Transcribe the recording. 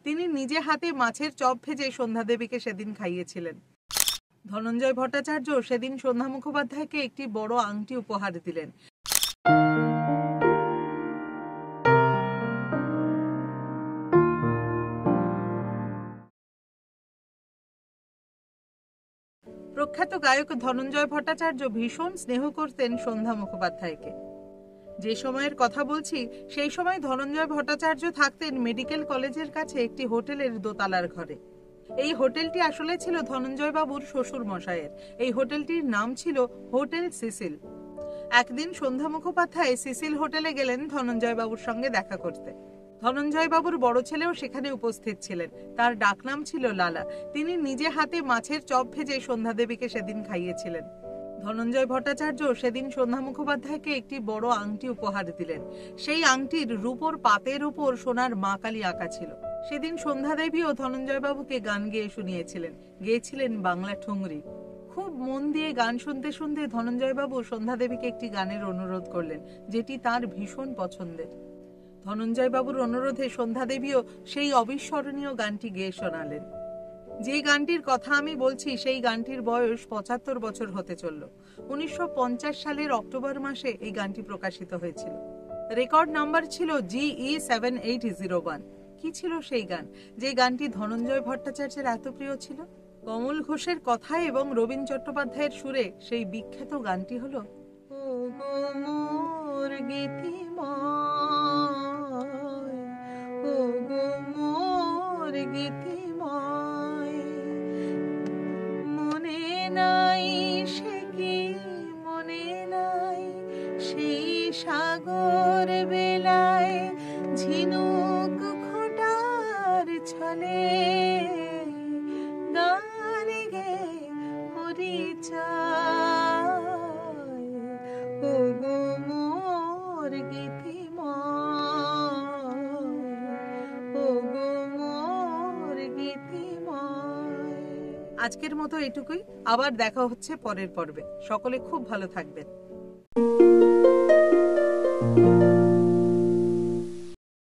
তিনি নিজে হাতে মাছের চপ ভেজে সন্ধ্যা দেবীকে সেদিন খাইয়েছিলেন। ধনঞ্জয় ভট্টাচার্য সেদিন সন্ধ্যা মুখোপাধ্যায়কে একটি বড় আংটি উপহার দিলেন। প্রখ্যাত গায়ক ধনঞ্জয় ভট্টাচার্য ভীষণ স্নেহ করতেন সন্ধ্যা মুখোপাধ্যায়কে। যে সময়ের কথা বলছি সেই সময় ধনঞ্জয় ভট্টাচার্য থাকতেন মেডিকেল কলেজের কাছে একটি হোটেলের দোতলার ঘরে। এই হোটেলটি আসলে ছিল ধনঞ্জয় বাবুর শ্বশুর মশাইয়ের। এই হোটেলটির নাম ছিল হোটেল সিসিল। একদিন সন্ধ্যা মুখোপাধ্যায় সিসিল হোটেলে গেলেন ধনঞ্জয় বাবুর সঙ্গে দেখা করতে। ধনঞ্জয় বাবুর বড় ছেলেও সেখানে উপস্থিত ছিলেন। তার ডাকনাম ছিল লালা। তিনি নিজে হাতে মাছের চপ ভেজে সন্ধ্যা দেবীকে সেদিন খাইয়েছিলেন। ধনঞ্জয় ভট্টাচার্য সেদিন সন্ধ্যা মুখোপাধ্যায়কে একটি বড় আংটি উপহার দিলেন। সেই আংটির রূপোর পাতের উপর সোনার মা কালী আঁকা ছিল। সেদিন সন্ধ্যা দেবীও ধনঞ্জয় বাবুকে গান গেয়ে শুনিয়েছিলেন। গেয়েছিলেন বাংলা ঠুংরি। খুব মন দিয়ে গান শুনতে শুনতে ধনঞ্জয় বাবু সন্ধ্যা দেবীকে একটি গানের অনুরোধ করলেন, যেটি তার ভীষণ পছন্দের। ধনঞ্জয় বাবুর অনুরোধে সন্ধ্যা দেবীও সেই অবিস্মরণীয় গানটি গেয়ে শোনালেন। যে গানটির কথা আমি বলছি সেই গানটির বয়স ৭৫ বছর হতে চলল। ১৯৫০ সালের অক্টোবর মাসে এই গানটি প্রকাশিত হয়েছিল। রেকর্ড নাম্বার ছিল GE7801। কি ছিল সেই গান, যে গানটি ধনঞ্জয় ভট্টাচার্যের এত প্রিয় ছিল? কমল ঘোষের কথায় এবং রবীন চট্টোপাধ্যায়ের সুরে সেই বিখ্যাত গানটি হলো ও গো মোর গীতিময়, ও গো মোর গীতিময়, মনে নাই সে কি, মনে নাই সেই সাগর বেলায় ঝিনুক খোঁটার ছলে গান গে পরিচয়, ও গো মোর গীতিময়, ও গো মোর গীতিময়। আজকের মতো এটুকুই। আবার দেখা হচ্ছে পরের পর্বে। সকলে খুব ভালো থাকবেন।